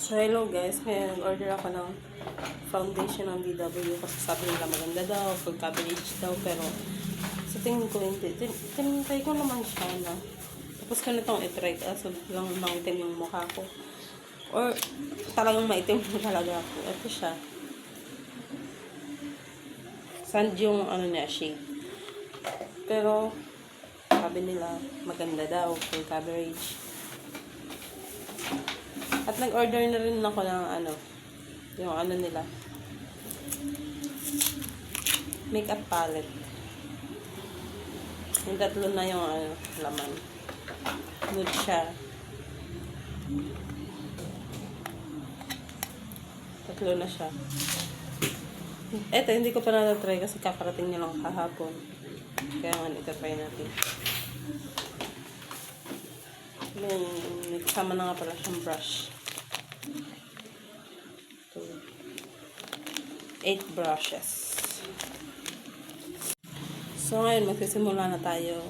So, hello guys. Ngayon, nag-order ako ng foundation ng DW kasi sabi nila maganda daw, full coverage daw, pero sa tingin ko hindi. Tinintay ko naman siya na. Tapos ko na itong itry kaso lang maitim yung mukha ko. Or talagang maitim talaga ako. Ito siya. Sand yung ano niya, shade. Pero sabi nila maganda daw, full coverage. At nag-order na rin ako ng yung nila, makeup palette. Yung tatlo na yung laman. Nude siya. Tatlo na siya. Eto, hindi ko pa na-try kasi kakarating niya lang kahapon. Kaya nga, ito-try natin. May kasama na nga pala siyang brush. 8 brushes. So ngayon magsisimula na tayo.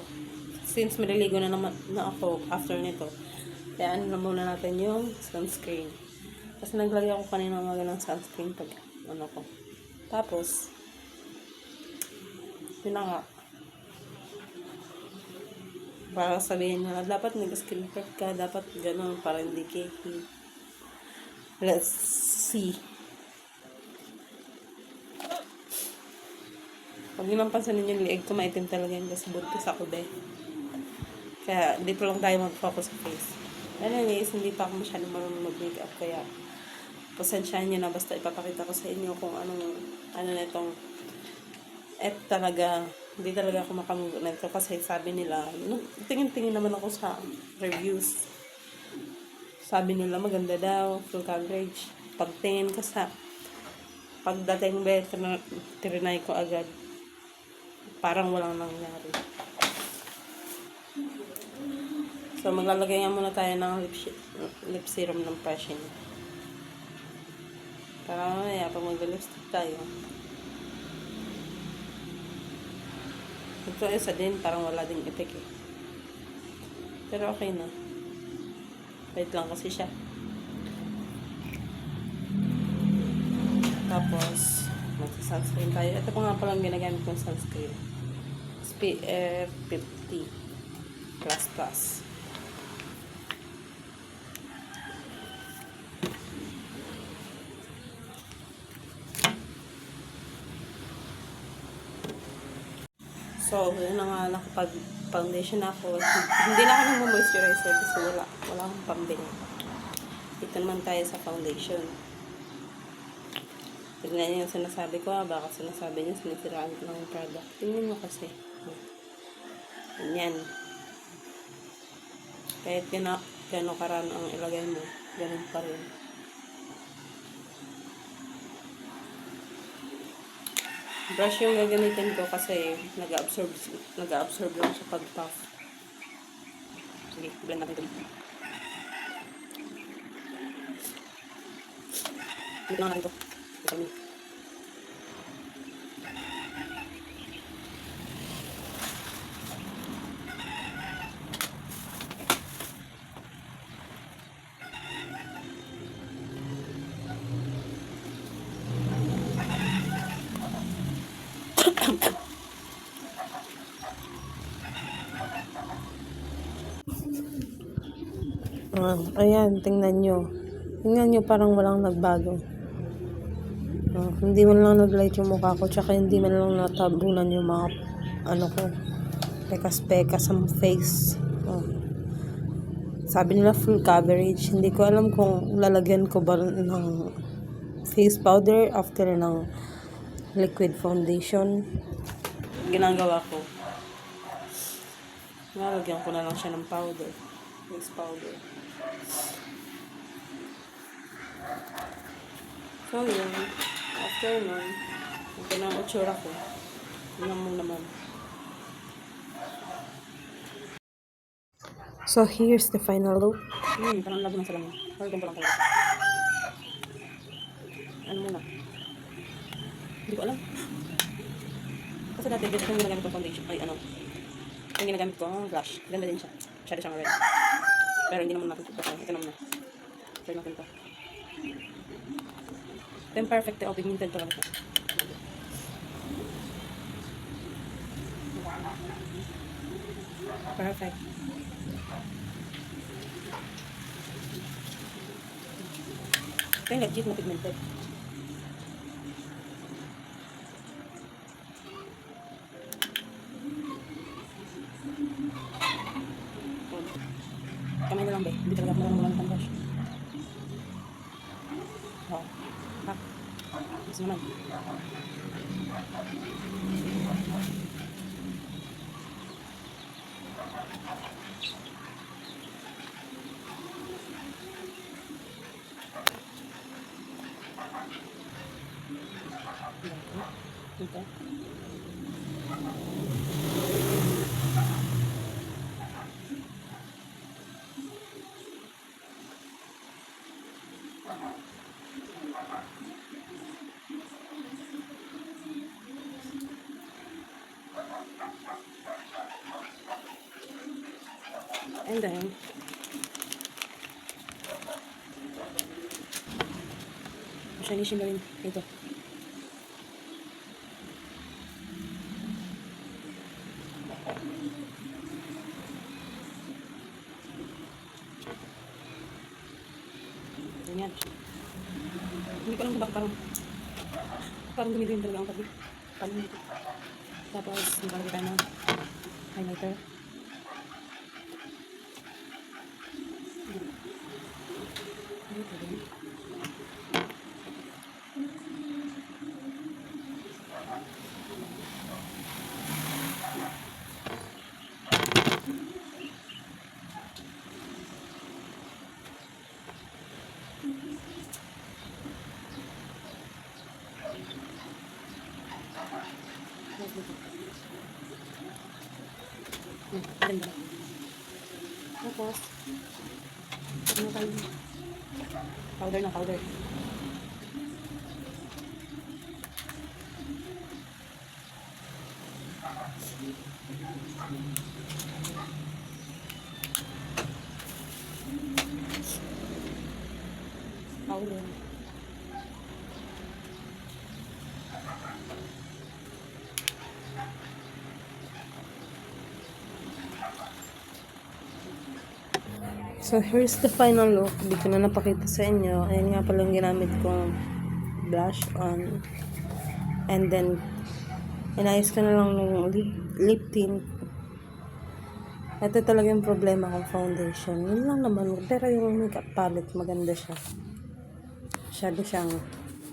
Since maliligo na naman na ako after nito, kaya na muna natin yung sunscreen. Kasi naglagay ako kanina ng sunscreen pag ko. Tapos yun na nga. Para sabihin nila, dapat nag-skin prep ka, dapat gano'n para hindi cakey. Let's see. Huwag nyo lang pansinin yung liig ko, maitim talaga yun kasi buntis ako Kaya dito lang tayo mag-focus sa face. Anyways, hindi pa ako masyadong marunong mag-makeup kaya pasensyahan nyo na basta ipapakita ko sa inyo kung ano na itong talaga, hindi talaga ako makamove na ito kasi sabi nila, tingin-tingin naman ako sa reviews. Sabi nila maganda daw, full coverage. Pagtingin ko sa pagdating trinay ko agad. Parang walang nangyari. So, maglalagay nga muna tayo ng lip serum ng brushing. Para mamaya, pag mag-lipstick tayo. Ito isa din, parang wala ding effect eh. Pero okay na. Wait lang kasi siya. Tapos, mag-sunscreen tayo. Ito pa nga palang ginagamit kong sunscreen. SPF 50++. So, yun na nga, nakapag-foundation ako. Hindi na ako nag-moisturizer kasi wala akong pambili. Dito naman tayo sa foundation. Tignan niyo yung sinasabi ko, baka sinasabi niyo, sinisiraan ko ng product. Tingnan niyo kasi. Ganyan. Kahit gano'ng karami ang ilagay mo, ganun pa rin. Brush yung gagamitin ko kasi nag-absorb lang sa pag-puff. Sige, blend natin ito. Blend lang natin ito. Ayan, tingnan nyo. Tingnan nyo, parang walang nagbago. Hindi man lang nag-light yung mukha ko, tsaka hindi man lang natabunan yung mga, ko, pekas-pekas sa face. Sabi nila full coverage. Hindi ko alam kung lalagyan ko ba ng face powder after ng liquid foundation. Ginagawa ko, nalagyan ko na lang siya ng powder. Face powder. So yun, after nun, ito na ang utsura ko. Tingnan mo naman. So here's the final look. Parang lagi ng salamin. Or ganito lang talaga. Ano muna? Hindi ko alam. Kasi dati, dito yung ginagamit kong foundation. Yung ginagamit ko, blush. Ganda din siya. Masyado siyang red. Pero hindi naman natin ito. Ito naman na. Try natin ito. Ito yung perfect o pigmented talaga ito. Perfect. Ito yung legit na pigmented. Kamay na lang, be. Hindi talaga marunong lang brush. Oo. Ha? Gusto naman. Ito. And then, masyalishin na rin ito. Ganyan. Hindi ko alam kung bakit parang dumidilim talaga ang tabi. Parang dito. Tapos, nakalagay tayo ng highlighter. Dito din. Ganda. Tapos, ano tayo? Powder na powder. Powder. So, here's the final look. Hindi ko na napakita sa inyo. Ayan nga palang ginamit kong blush on. And then, inayos ko na lang ng lip tint. Ito talaga yung problema kong foundation. Yun lang naman. Pero yung makeup palette, maganda siya. Masyado siyang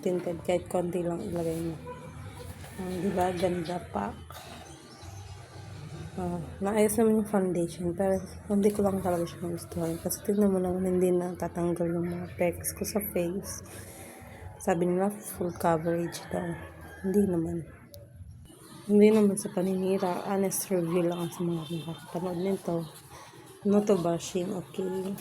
tinted. Kahit konti lang ilagay mo. Diba? Ganda pa. Naayos naman yung foundation, pero hindi ko lang talaga siya gustuhan. Kasi tignan mo naman, hindi na tatanggal yung mga pecs ko sa face. Sabi nila, full coverage daw. Hindi naman. Hindi naman sa paninira. Honest review lang sa mga nakapanood nito. Not to bashing, okay?